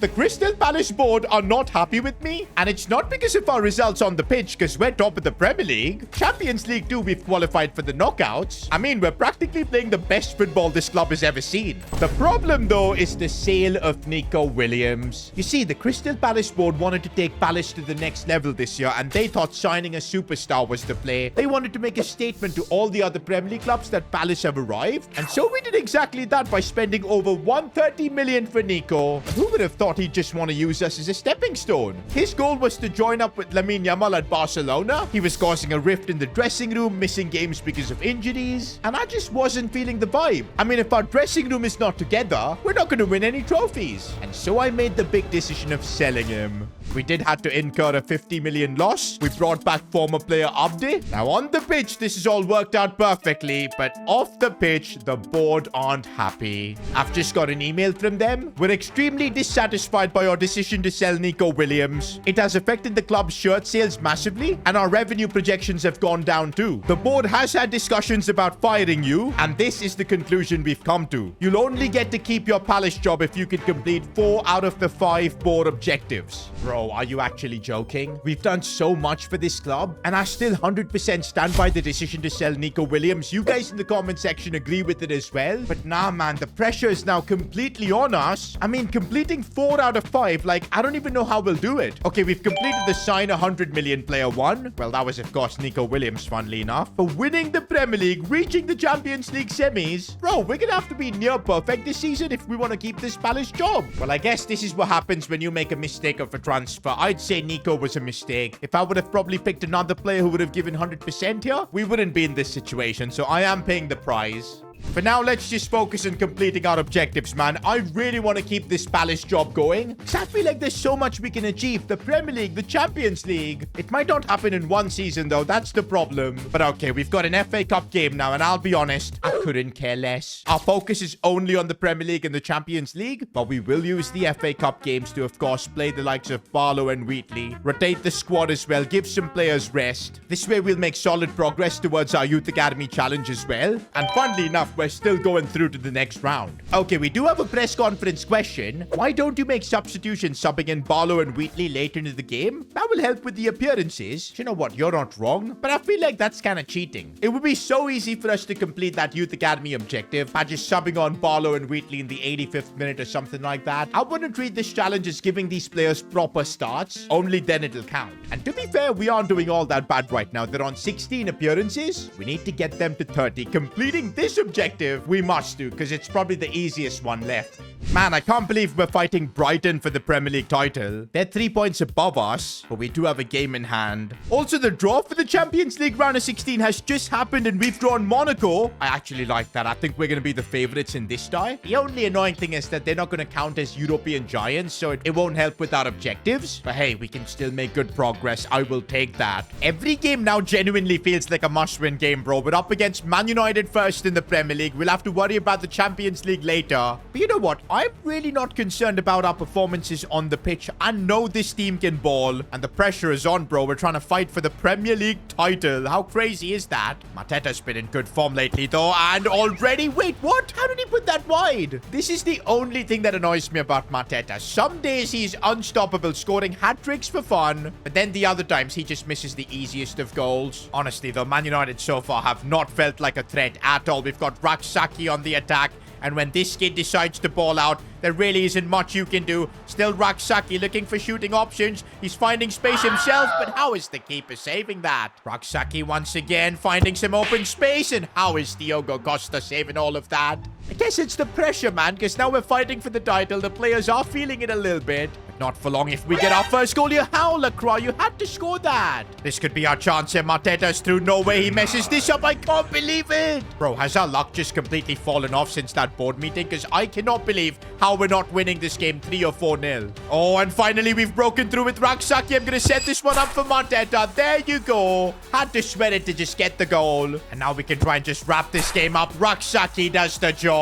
The Crystal Palace board are not happy with me, and it's not because of our results on the pitch, because we're top of the Premier League. Champions League 2, we've qualified for the knockouts. I mean, we're practically playing the best football this club has ever seen. The problem, though, is the sale of Nico Williams. You see, the Crystal Palace board wanted to take Palace to the next level this year, and they thought signing a superstar was the play. They wanted to make a statement to all the other Premier League clubs that Palace have arrived, and so we did exactly that by spending over 130 million for Nico. Who would have thought he'd just want to use us as a stepping stone? His goal was to join up with Lamine Yamal at Barcelona. He was causing a rift in the dressing room, missing games because of injuries, and I just wasn't feeling the vibe. I mean, if our dressing room is not together, we're not going to win any trophies. And so I made the big decision of selling him. We did have to incur a 50 million loss. We brought back former player Abdi. Now on the pitch, this has all worked out perfectly, but off the pitch, the board aren't happy. I've just got an email from them. We're extremely dissatisfied by your decision to sell Nico Williams. It has affected the club's shirt sales massively, and our revenue projections have gone down too. The board has had discussions about firing you, and this is the conclusion we've come to. You'll only get to keep your Palace job if you can complete 4 out of the 5 board objectives. Bro, are you actually joking? We've done so much for this club, and I still 100% stand by the decision to sell Nico Williams. You guys in the comment section agree with it as well. But nah, man, the pressure is now completely on us. I mean, completing 4 out of 5, like, I don't even know how we'll do it. Okay, we've completed the sign 100 million player 1. Well, that was, of course, Nico Williams, funnily enough. For winning the Premier League, reaching the Champions League semis. Bro, we're gonna have to be near perfect this season if we want to keep this Palace job. Well, I guess this is what happens when you make a mistake of a transfer. I'd say Nico was a mistake. If I would have probably picked another player who would have given 100% here, we wouldn't be in this situation. So I am paying the price. For now, let's just focus on completing our objectives, man. I really want to keep this Palace job going, because I feel like there's so much we can achieve. The Premier League, the Champions League. It might not happen in one season, though. That's the problem. But okay, we've got an FA Cup game now, and I'll be honest, I couldn't care less. Our focus is only on the Premier League and the Champions League, but we will use the FA Cup games to, of course, play the likes of Barlow and Wheatley. Rotate the squad as well. Give some players rest. This way, we'll make solid progress towards our Youth Academy challenge as well. And funnily enough, we're still going through to the next round. Okay, we do have a press conference question. Why don't you make substitutions subbing in Barlow and Wheatley later into the game? That will help with the appearances. You know what? You're not wrong, but I feel like that's kind of cheating. It would be so easy for us to complete that Youth Academy objective by just subbing on Barlow and Wheatley in the 85th minute or something like that. I wouldn't treat this challenge as giving these players proper starts. Only then it'll count. And to be fair, we aren't doing all that bad right now. They're on 16 appearances. We need to get them to 30. Completing this objective, we must do, because it's probably the easiest one left. Man, I can't believe we're fighting Brighton for the Premier League title. They're 3 points above us, but we do have a game in hand. Also, the draw for the Champions League round of 16 has just happened, and we've drawn Monaco. I actually like that. I think we're going to be the favorites in this tie. The only annoying thing is that they're not going to count as European giants, so it won't help with our objectives. But hey, we can still make good progress. I will take that. Every game now genuinely feels like a must-win game, bro. We're up against Man United first in the Premier League. We'll have to worry about the Champions League later. But you know what? I'm really not concerned about our performances on the pitch. I know this team can ball, and the pressure is on, bro. We're trying to fight for the Premier League title. How crazy is that? Mateta's been in good form lately, though, and already... Wait, what? How did he put that wide? This is the only thing that annoys me about Mateta. Some days he's unstoppable, scoring hat-tricks for fun, but then the other times he just misses the easiest of goals. Honestly, though, Man United so far have not felt like a threat at all. We've got Raksaki on the attack, and when this kid decides to ball out, there really isn't much you can do. Still Raksaki looking for shooting options. He's finding space himself, but how is the keeper saving that? Raksaki once again finding some open space, and how is Diogo Costa saving all of that? I guess it's the pressure, man, because now we're fighting for the title. The players are feeling it a little bit. But not for long if we get our first goal. You howler, Croy. You had to score that. This could be our chance here. Mateta's through. No way he messes this up. I can't believe it. Bro, has our luck just completely fallen off since that board meeting? Because I cannot believe how we're not winning this game 3 or 4-0. Oh, and finally we've broken through with Raksaki. I'm going to set this one up for Mateta. There you go. Had to sweat it to just get the goal. And now we can try and just wrap this game up. Raksaki does the job.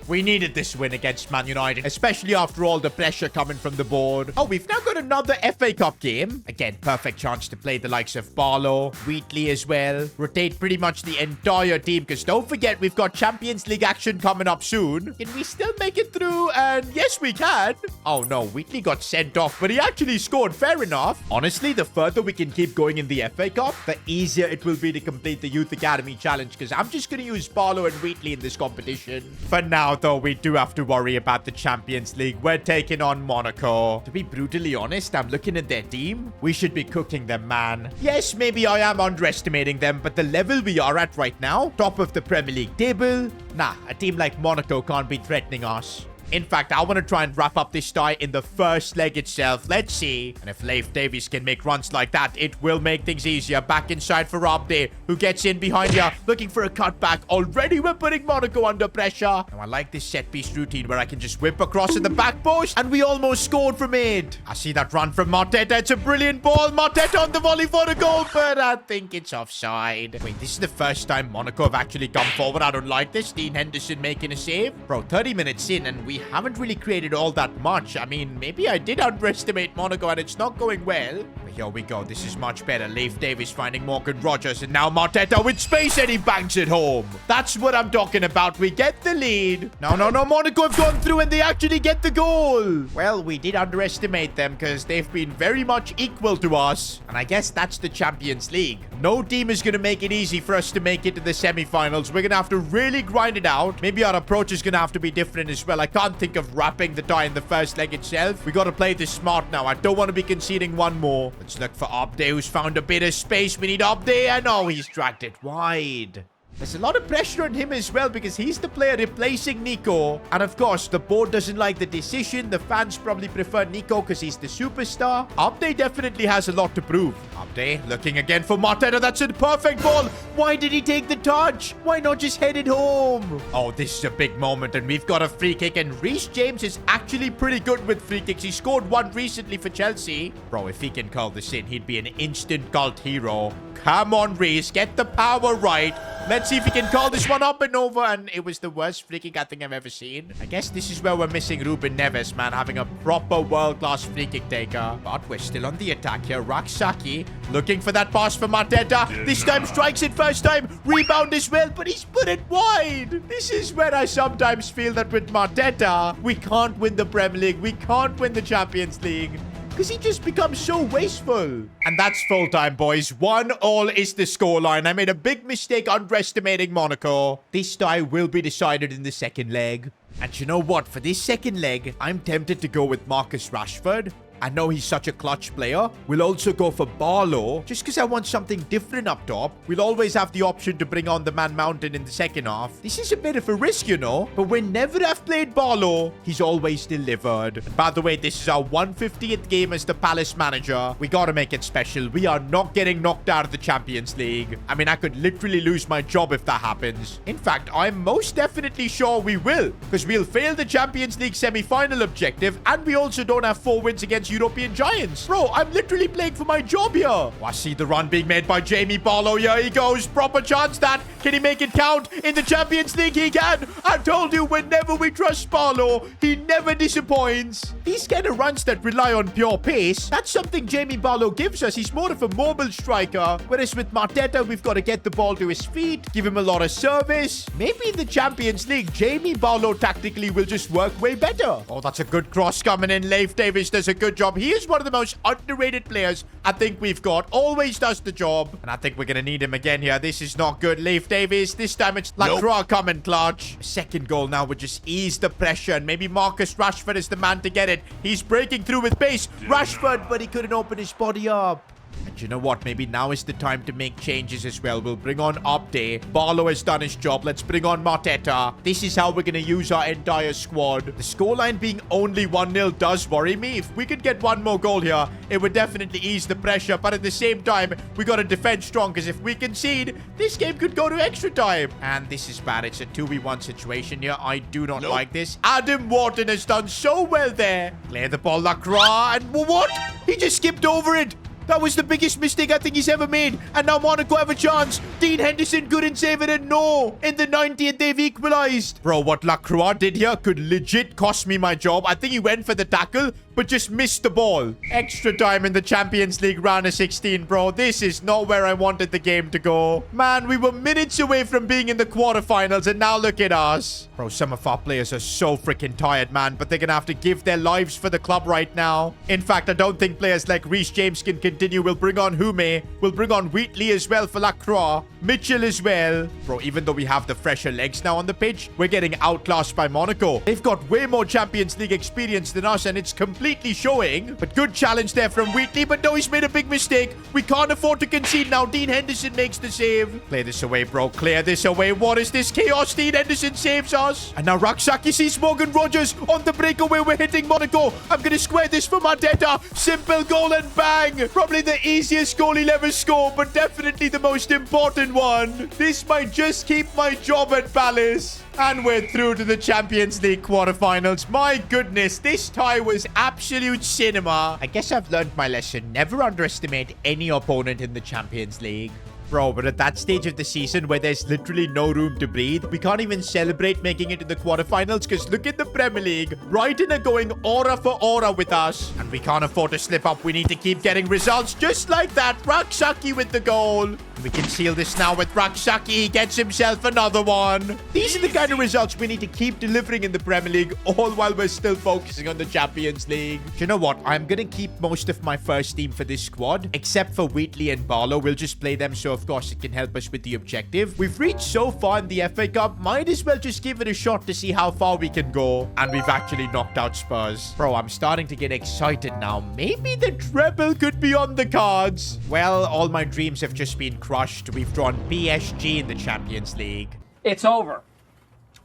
We needed this win against Man United, especially after all the pressure coming from the board. Oh, we've now got another FA Cup game. Again, perfect chance to play the likes of Barlow, Wheatley as well. Rotate pretty much the entire team, because don't forget, we've got Champions League action coming up soon. Can we still make it through And yes, we can. Oh no, Wheatley got sent off, but he actually scored. Fair enough. Honestly, the further we can keep going in the FA Cup, the easier it will be to complete the Youth Academy Challenge, because I'm just going to use Barlow and Wheatley in this competition. For now, though, we do have to worry about the Champions League. We're taking on Monaco. To be brutally honest, I'm looking at their team. We should be cooking them, man. Yes, maybe I am underestimating them, but the level we are at right now, top of the Premier League table, nah, a team like Monaco can't be threatening us. In fact, I want to try and wrap up this tie in the first leg itself. Let's see. And if Leif Davies can make runs like that, it will make things easier. Back inside for Abde, who gets in behind here, looking for a cutback. Already we're putting Monaco under pressure. Now, I like this set-piece routine where I can just whip across in the back post, and we almost scored from it. I see that run from Marteta. It's a brilliant ball. Marteta on the volley for the goal, but I think it's offside. Wait, this is the first time Monaco have actually come forward. I don't like this. Dean Henderson making a save. Bro, 30 minutes in, and we haven't really created all that much. I mean, maybe I did underestimate Monaco and it's not going well. But here we go. This is much better. Leif Davies finding Morgan Rogers, and now Marteta with space, and he banks it home. That's what I'm talking about. We get the lead. No. Monaco have gone through and they actually get the goal. Well, we did underestimate them because they've been very much equal to us. And I guess that's the Champions League. No team is going to make it easy for us to make it to the semi-finals. We're going to have to really grind it out. Maybe our approach is going to have to be different as well. I can't think of wrapping the tie in the first leg itself. We got to play this smart now. I don't want to be conceding one more. Let's look for Abde, who's found a bit of space. We need Abde, and oh, he's dragged it wide. There's a lot of pressure on him as well because he's the player replacing Nico. And of course, the board doesn't like the decision. The fans probably prefer Nico because he's the superstar. Abde definitely has a lot to prove. Abde looking again for Marteta. That's a perfect ball. Why did he take the touch? Why not just head it home? Oh, this is a big moment, and we've got a free kick. And Reece James is actually pretty good with free kicks. He scored one recently for Chelsea. Bro, if he can call this in, he'd be an instant cult hero. Come on, Reece. Get the power right. Let's see if he can call this one up and over. And it was the worst free kick I think I've ever seen. I guess this is where we're missing Ruben Neves, man. Having a proper world-class free kick taker. But we're still on the attack here. Raksaki looking for that pass for Marteta. This time strikes it first time. Rebound as well, but he's put it wide. This is where I sometimes feel that with Marteta, we can't win the Premier League. We can't win the Champions League. Because he just becomes so wasteful. And that's full time, boys. 1-1 is the scoreline. I made a big mistake underestimating Monaco. This tie will be decided in the second leg. And you know what? For this second leg, I'm tempted to go with Marcus Rashford. I know he's such a clutch player. We'll also go for Barlow, just because I want something different up top. We'll always have the option to bring on the man Mountain in the second half. This is a bit of a risk, you know. But whenever I've played Barlow, he's always delivered. And by the way, this is our 150th game as the Palace manager. We gotta make it special. We are not getting knocked out of the Champions League. I mean, I could literally lose my job if that happens. In fact, I'm most definitely sure we will, because we'll fail the Champions League semi-final objective, and we also don't have 4 wins against European giants. Bro, I'm literally playing for my job here. Oh, I see the run being made by Jamie Barlow. Here he goes. Proper chance that. Can he make it count? In the Champions League, he can. I told you, whenever we trust Barlow, he never disappoints. These kind of runs that rely on pure pace, that's something Jamie Barlow gives us. He's more of a mobile striker. Whereas with Marteta, we've got to get the ball to his feet, give him a lot of service. Maybe in the Champions League, Jamie Barlow tactically will just work way better. Oh, that's a good cross coming in. Leif Davies does a good job. He is one of the most underrated players I think we've got. Always does the job. And I think we're going to need him again here. This is not good. Leif Davies. This time it's Lacroix coming clutch. Second goal now would just ease the pressure. And maybe Marcus Rashford is the man to get it. He's breaking through with pace. Rashford, but he couldn't open his body up. And you know what? Maybe now is the time to make changes as well. We'll bring on Abde. Barlow has done his job. Let's bring on Marteta. This is how we're going to use our entire squad. The scoreline being only 1-0 does worry me. If we could get one more goal here, it would definitely ease the pressure. But at the same time, we got to defend strong, because if we concede, this game could go to extra time. And this is bad. It's a 2v1 situation here. I do not like this. Adam Wharton has done so well there. Clear the ball, Lacroix. And what? He just skipped over it. That was the biggest mistake I think he's ever made. And now Monaco have a chance. Dean Henderson couldn't save it, and no. In the 90th, they've equalized. Bro, what Lacroix did here could legit cost me my job. I think he went for the tackle, but just missed the ball. Extra time in the Champions League round of 16, bro. This is not where I wanted the game to go. Man, we were minutes away from being in the quarterfinals, and now look at us. Bro, some of our players are so freaking tired, man, but they're gonna have to give their lives for the club right now. In fact, I don't think players like Reece James can continue. We'll bring on Hume. We'll bring on Wheatley as well for Lacroix. Mitchell as well. Bro, even though we have the fresher legs now on the pitch, we're getting outclassed by Monaco. They've got way more Champions League experience than us, and it's completely showing. But good challenge there from Wheatley, but no, he's made a big mistake. We can't afford to concede now. Dean Henderson makes the save. Play this away, bro. Clear this away. What is this chaos? Dean Henderson saves us. And now Raksaki sees Morgan Rogers on the breakaway. We're hitting Monaco. I'm going to square this for Mateta. Simple goal and bang. Probably the easiest goal he'll ever score, but definitely the most important one. This might just keep my job at Palace. And we're through to the Champions League quarterfinals. My goodness, this tie was absolute cinema. I guess I've learned my lesson. Never underestimate any opponent in the Champions League. Bro, but at that stage of the season where there's literally no room to breathe, we can't even celebrate making it to the quarterfinals because look at the Premier League. Brighton are going aura for aura with us. And we can't afford to slip up. We need to keep getting results just like that. Raksaki with the goal. We can seal this now with Raksaki. He gets himself another one. These are the kind of results we need to keep delivering in the Premier League, all while we're still focusing on the Champions League. Do you know what? I'm going to keep most of my first team for this squad, except for Wheatley and Barlow. We'll just play them, so of course it can help us with the objective. We've reached so far in the FA Cup. Might as well just give it a shot to see how far we can go. And we've actually knocked out Spurs. Bro, I'm starting to get excited now. Maybe the treble could be on the cards. Well, all my dreams have just been crushed. We've drawn PSG in the Champions League. It's over.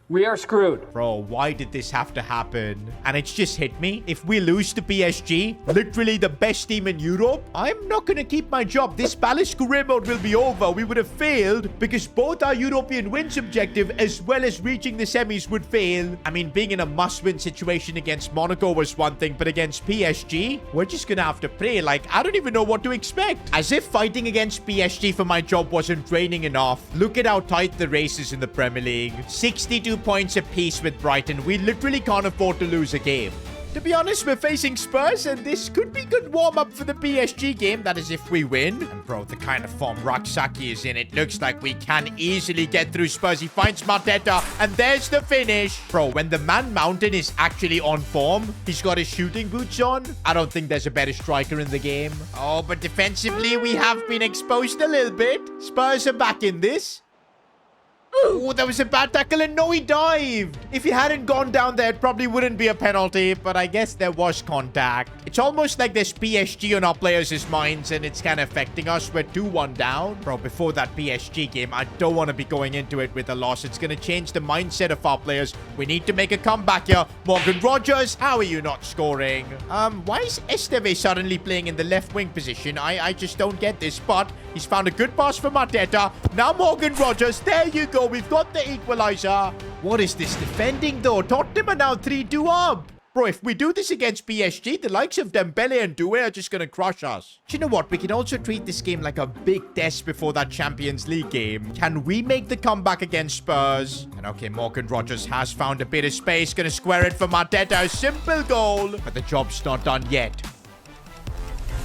We are screwed. Bro, why did this have to happen? And it's just hit me. If we lose to PSG, literally the best team in Europe, I'm not going to keep my job. This Palace career mode will be over. We would have failed because both our European wins objective as well as reaching the semis would fail. I mean, being in a must-win situation against Monaco was one thing, but against PSG, we're just going to have to pray. Like, I don't even know what to expect. As if fighting against PSG for my job wasn't draining enough. Look at how tight the race is in the Premier League. 62 points apiece with Brighton. We literally can't afford to lose a game. To be honest, we're facing Spurs, and this could be good warm-up for the PSG game. That is if we win. And bro, the kind of form Raksaki is in, it looks like we can easily get through Spurs. He finds Mateta, and there's the finish. Bro, when the man Mountain is actually on form, he's got his shooting boots on. I don't think there's a better striker in the game. Oh, but defensively, we have been exposed a little bit. Spurs are back in this. Oh, that was a bad tackle, and no, he dived. If he hadn't gone down there, it probably wouldn't be a penalty, but I guess there was contact. It's almost like there's PSG on our players' minds, and it's kind of affecting us. We're 2-1 down. Bro, before that PSG game, I don't want to be going into it with a loss. It's going to change the mindset of our players. We need to make a comeback here. Morgan Rogers, how are you not scoring? Why is Esteve suddenly playing in the left wing position? I just don't get this, but he's found a good pass for Mateta. Now Morgan Rogers, there you go. We've got the equalizer. What is this defending, though? Tottenham are now 3-2 up. Bro, if we do this against PSG, the likes of Dembele and Doué are just going to crush us. Do you know what? We can also treat this game like a big test before that Champions League game. Can we make the comeback against Spurs? And okay, Morgan Rogers has found a bit of space. Going to square it for Mateta. A simple goal. But the job's not done yet.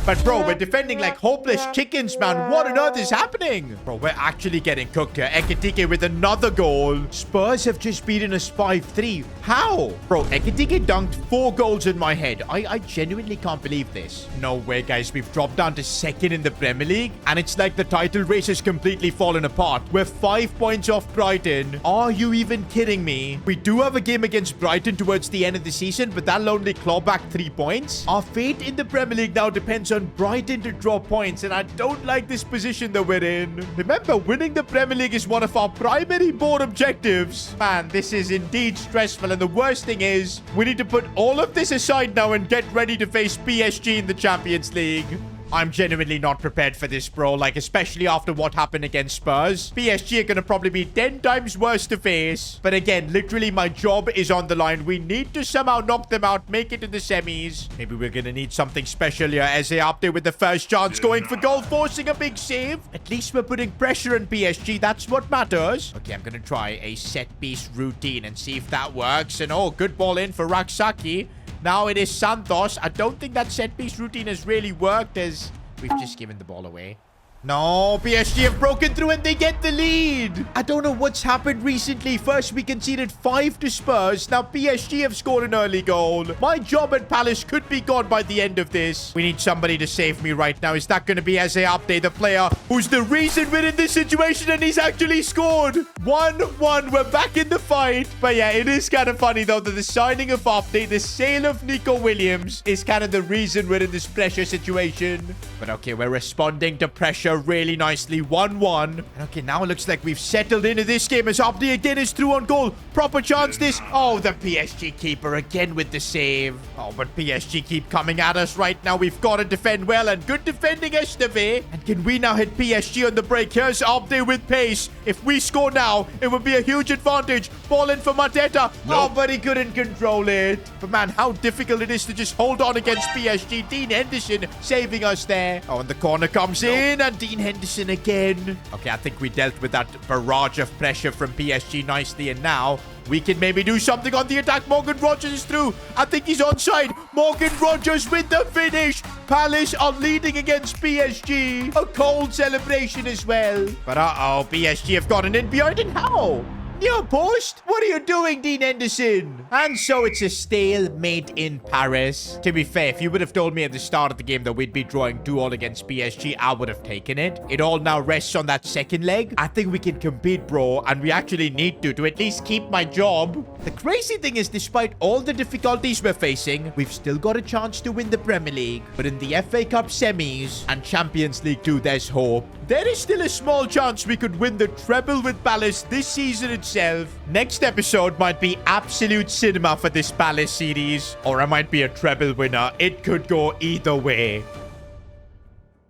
But bro, we're defending like hopeless chickens, man. What on earth is happening? Bro, we're actually getting cooked here. Ekitike with another goal. Spurs have just beaten us 5-3. How? Bro, Ekitike dunked 4 goals in my head. I genuinely can't believe this. No way, guys. We've dropped down to second in the Premier League. And it's like the title race has completely fallen apart. We're 5 points off Brighton. Are you even kidding me? We do have a game against Brighton towards the end of the season, but that'll only claw back 3 points. Our fate in the Premier League now depends on Brighton to draw points, and I don't like this position that we're in. Remember, winning the Premier League is one of our primary board objectives. Man, this is indeed stressful, and the worst thing is we need to put all of this aside now and get ready to face PSG in the Champions League. I'm genuinely not prepared for this, bro. Like, especially after what happened against Spurs. PSG are going to probably be 10 times worse to face. But again, literally, my job is on the line. We need to somehow knock them out, make it to the semis. Maybe we're going to need something special here. Eze up there with the first chance, going for goal, forcing a big save. At least we're putting pressure on PSG. That's what matters. Okay, I'm going to try a set-piece routine and see if that works. And oh, good ball in for Raksaki. Now it is Santos. I don't think that set-piece routine has really worked as we've just given the ball away. No, PSG have broken through and they get the lead. I don't know what's happened recently. First, we conceded 5 to Spurs. Now, PSG have scored an early goal. My job at Palace could be gone by the end of this. We need somebody to save me right now. Is that going to be Eze Abde, the player who's the reason we're in this situation and he's actually scored? 1-1. We're back in the fight. But yeah, it is kind of funny, though, that the signing of Abde, the sale of Nico Williams is kind of the reason we're in this pressure situation. But okay, we're responding to pressure really nicely. 1-1. And okay, now it looks like we've settled into this game as Abdi again is through on goal. Proper chance this. Oh, the PSG keeper again with the save. Oh, but PSG keep coming at us right now. We've got to defend well, and good defending Esteve. And can we now hit PSG on the break? Here's Abdi with pace. If we score now, it would be a huge advantage. Ball in for Mateta. Oh, but he couldn't control it. But man, how difficult it is to just hold on against PSG. Dean Henderson saving us there. Oh, and the corner comes in, and Dean Henderson again. Okay, I think we dealt with that barrage of pressure from PSG nicely, and now we can maybe do something on the attack. Morgan Rogers is through. I think he's onside. Morgan Rogers with the finish. Palace are leading against PSG. A cold celebration as well. But uh-oh, PSG have gotten in behind, and how? Near post? What are you doing, Dean Henderson? And so it's a stalemate in Paris. To be fair, if you would have told me at the start of the game that we'd be drawing 2-2 against PSG, I would have taken it. It all now rests on that second leg. I think we can compete, bro, and we actually need to at least keep my job. The crazy thing is, despite all the difficulties we're facing, we've still got a chance to win the Premier League. But in the FA Cup semis and Champions League 2, there's hope. There is still a small chance we could win the treble with Palace this season itself. Next episode might be absolute cinema for this Palace series, or I might be a treble winner. It could go either way.